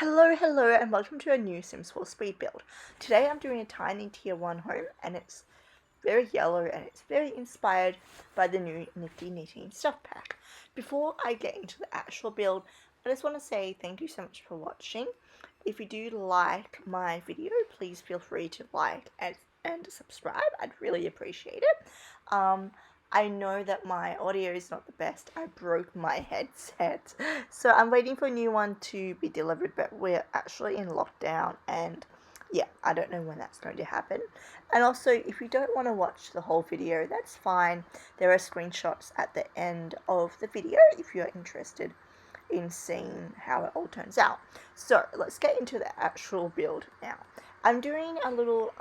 Hello and welcome to a new Sims 4 speed build. Today I'm doing a tiny tier 1 home and it's very yellow and it's very inspired by the new Nifty Knitting Stuff Pack. Before I get into the actual build, I just want to say thank you so much for watching. If you do like my video, please feel free to like and subscribe. I'd really appreciate it. I know that my audio is not the best. I broke my headset. So I'm waiting for a new one to be delivered, but we're actually in lockdown and yeah, I don't know when that's going to happen. And also, if you don't want to watch the whole video, that's fine. There are screenshots at the end of the video if you're interested in seeing how it all turns out. So let's get into the actual build now. I'm doing a little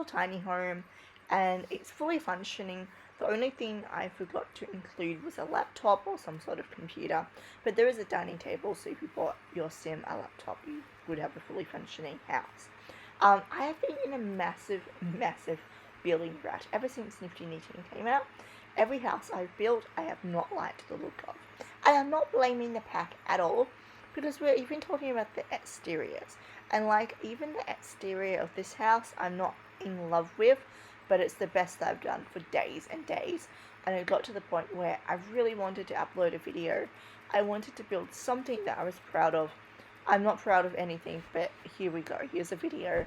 tiny home and it's fully functioning. The only thing I forgot to include was a laptop or some sort of computer, but there is a dining table, so if you bought your sim a laptop, you would have a fully functioning house. I have been in a massive building rut ever since Nifty Knitting came out. Every house I've built, I have not liked the look of. And I'm not blaming the pack at all, because we're even talking about the exteriors. And like, even the exterior of this house, I'm not in love with, but it's the best that I've done for days and days. And it got to the point where I really wanted to upload a video. I wanted to build something that I was proud of. I'm not proud of anything, but here we go. Here's a video.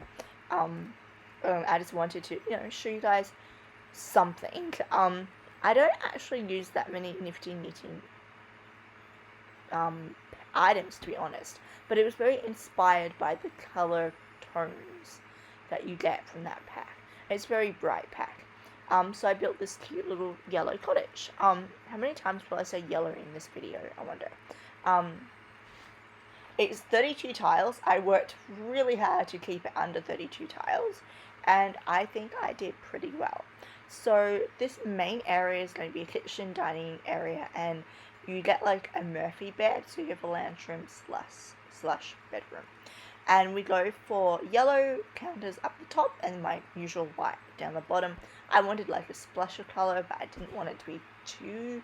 I just wanted to, show you guys something. I don't actually use that many Nifty Knitting items, to be honest, but it was very inspired by the color tones that you get from that pack. It's a very bright pack. So I built this cute little yellow cottage. How many times will I say yellow in this video, I wonder? It's 32 tiles. I worked really hard to keep it under 32 tiles, and I think I did pretty well. So this main area is going to be a kitchen, dining area, and you get like a Murphy bed, so you have a lounge room slash bedroom. And we go for yellow counters up the top and my usual white down the bottom. I wanted like a splash of colour, but I didn't want it to be too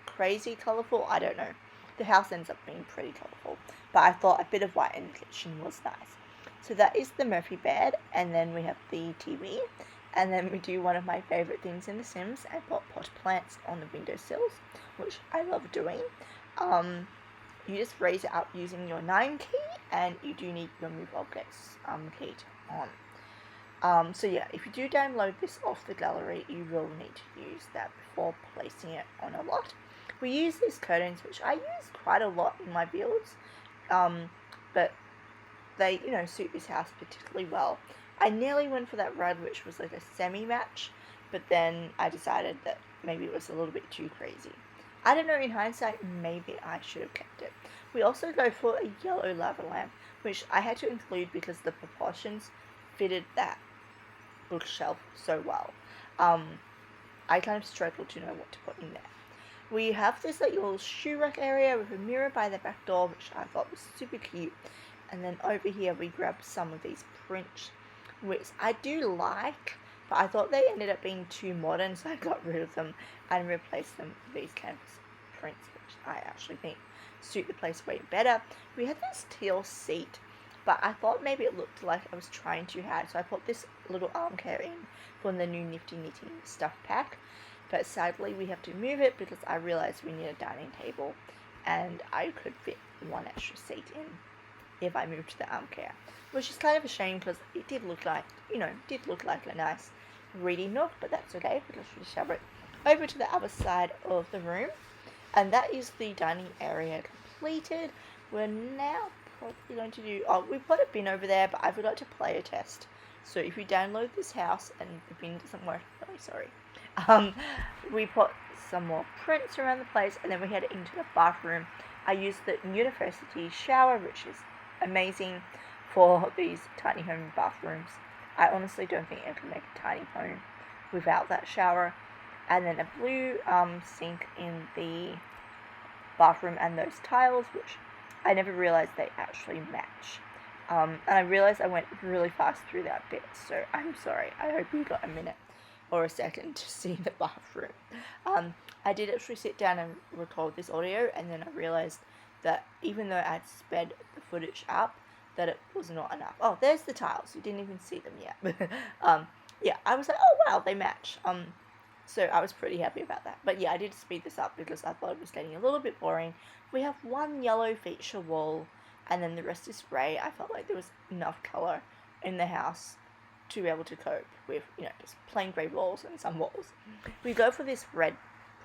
crazy colourful. I don't know. The house ends up being pretty colourful, but I thought a bit of white in the kitchen was nice. So that is the Murphy bed, and then we have the TV, and then we do one of my favourite things in The Sims. I put pot plants on the windowsills, which I love doing. You just raise it up using your 9 key, and you do need your move objects key on. So yeah, if you do download this off the gallery, you will need to use that before placing it on a lot. We use these curtains, which I use quite a lot in my builds, but they, suit this house particularly well. I nearly went for that red, which was like a semi-match, but then I decided that maybe it was a little bit too crazy. I don't know, in hindsight, maybe I should have kept it. We also go for a yellow lava lamp, which I had to include because the proportions fitted that bookshelf so well. I kind of struggled to know what to put in there. We have this like little shoe rack area with a mirror by the back door, which I thought was super cute. And then over here we grabbed some of these prints, which I do like, but I thought they ended up being too modern, so I got rid of them and replaced them with these canvas prints, which I actually think suit the place way better. We had this teal seat, but I thought maybe it looked like I was trying too hard, so I put this little armchair in from the new Nifty Knitting Stuff Pack. But sadly we have to move it because I realized we need a dining table, and I could fit one extra seat in if I moved the armchair, which is kind of a shame because it did look like, a nice reading nook, but that's okay because we shove it over to the other side of the room. And that is the dining area completed. We're now probably going to do, we put a bin over there, but I forgot to play a test. So if you download this house and the bin doesn't work, really sorry. We put some more prints around the place, and then we head into the bathroom. I used the university shower, which is amazing for these tiny home bathrooms. I honestly don't think I can make a tiny home without that shower. And then a blue sink in the bathroom, and those tiles, which I never realized they actually match. And I realized I went really fast through that bit, so I'm sorry. I hope you got a minute or a second to see the bathroom. I did actually sit down and record this audio, and then I realized that even though I'd sped the footage up, that it was not enough. Oh, there's the tiles. You didn't even see them yet. Yeah, I was like, oh wow, they match. So I was pretty happy about that. But yeah, I did speed this up because I thought it was getting a little bit boring. We have one yellow feature wall, and then the rest is grey. I felt like there was enough colour in the house to be able to cope with, just plain grey walls and some walls. We go for this red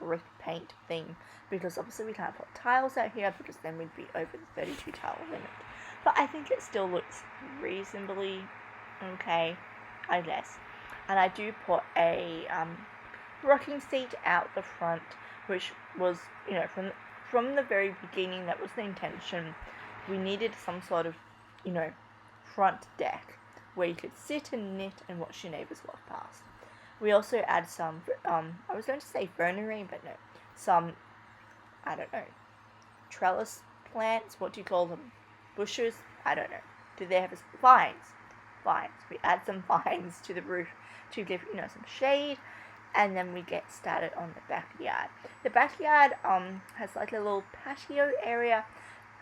brick paint thing because obviously we can't put tiles out here because then we'd be over the 32 tile limit. But I think it still looks reasonably okay, I guess. And I do put a rocking seat out the front, which was, from the very beginning, that was the intention. We needed some sort of, front deck where you could sit and knit and watch your neighbours walk past. We also add some, I was going to say fernery, but no, some, I don't know, trellis plants, what do you call them? Bushes? I don't know. Do they have vines? Vines. We add some vines to the roof to give, some shade, and then we get started on the backyard. The backyard has like a little patio area,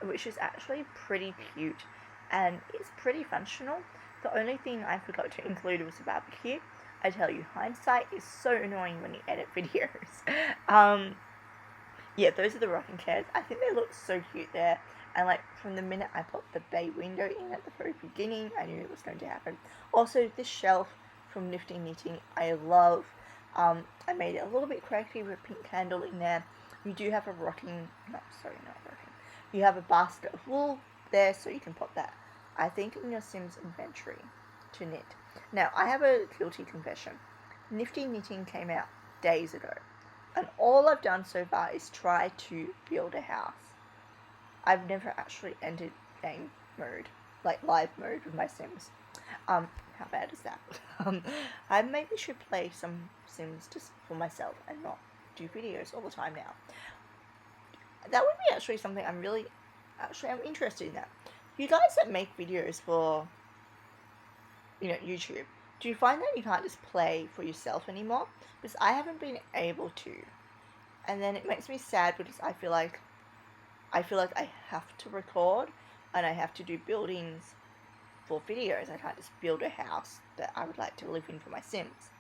which is actually pretty cute, and it's pretty functional. The only thing I forgot to include was a barbecue. I tell you, hindsight is so annoying when you edit videos. Yeah, those are the rocking chairs. I think they look so cute there. And like from the minute I put the bay window in at the very beginning, I knew it was going to happen. Also, this shelf from Nifty Knitting, I love. I made it a little bit quirky with a pink candle in there. You do have a rocking, not rocking. You have a basket of wool there, so you can put that, I think, in your Sims inventory to knit. Now, I have a guilty confession. Nifty Knitting came out days ago, and all I've done so far is try to build a house. I've never actually entered game mode, like live mode with my Sims. How bad is that? I maybe should play some Sims just for myself and not do videos all the time now. That would be actually something I'm interested in that. You guys that make videos for, YouTube, do you find that you can't just play for yourself anymore? Because I haven't been able to. And then it makes me sad because I feel like I have to record and I have to do buildings for videos. I can't just build a house that I would like to live in for my Sims.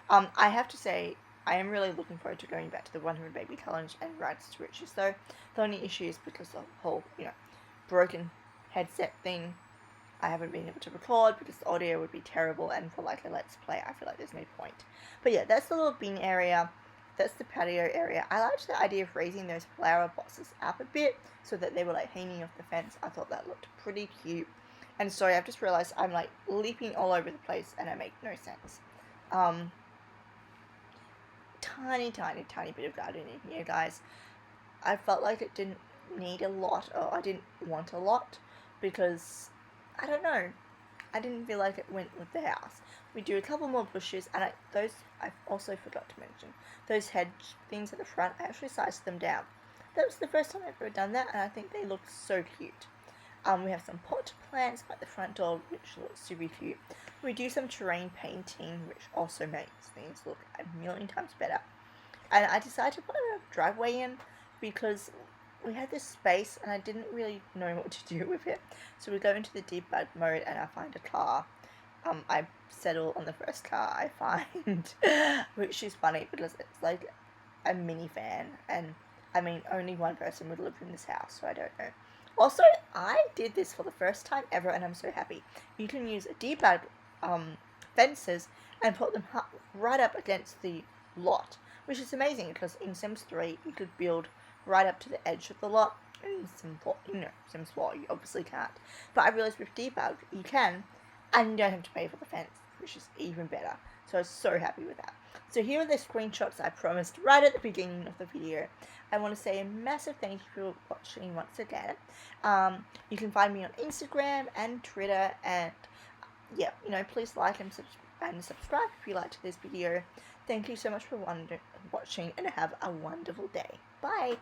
I have to say, I am really looking forward to going back to the 100 Baby Challenge and Rides to Riches though. The only issue is because of the whole, broken headset thing. I haven't been able to record because the audio would be terrible, and for like a let's play, I feel like there's no point. But yeah, that's the little bin area. That's the patio area. I liked the idea of raising those flower boxes up a bit so that they were like hanging off the fence. I thought that looked pretty cute. And sorry, I've just realized I'm like leaping all over the place and I make no sense. Tiny bit of gardening here, guys. I felt like it didn't need a lot, or I didn't want a lot, because I don't know, I didn't feel like it went with the house. We do a couple more bushes, and I also forgot to mention those hedge things at the front. I actually sized them down. That was the first time I've ever done that, and I think they look so cute. We have some pot plants at the front door, which looks super cute. We do some terrain painting, which also makes things look a million times better. And I decided to put a driveway in because we had this space and I didn't really know what to do with it. So we go into the debug mode and I find a car. I settle on the first car I find, which is funny because it's like a minivan, and I mean only one person would live in this house, so I don't know. Also, I did this for the first time ever and I'm so happy. You can use a debug fences and put them right up against the lot, which is amazing because in Sims 3 you could build right up to the edge of the lot. In Sims 4 you obviously can't, but I realized with debug you can, and you don't have to pay for the fence, which is even better. So I was so happy with that. So here are the screenshots I promised right at the beginning of the video. I want to say a massive thank you for watching once again. You can find me on Instagram and Twitter, and yeah, please like and subscribe if you liked this video. Thank you so much for watching, and have a wonderful day. Bye!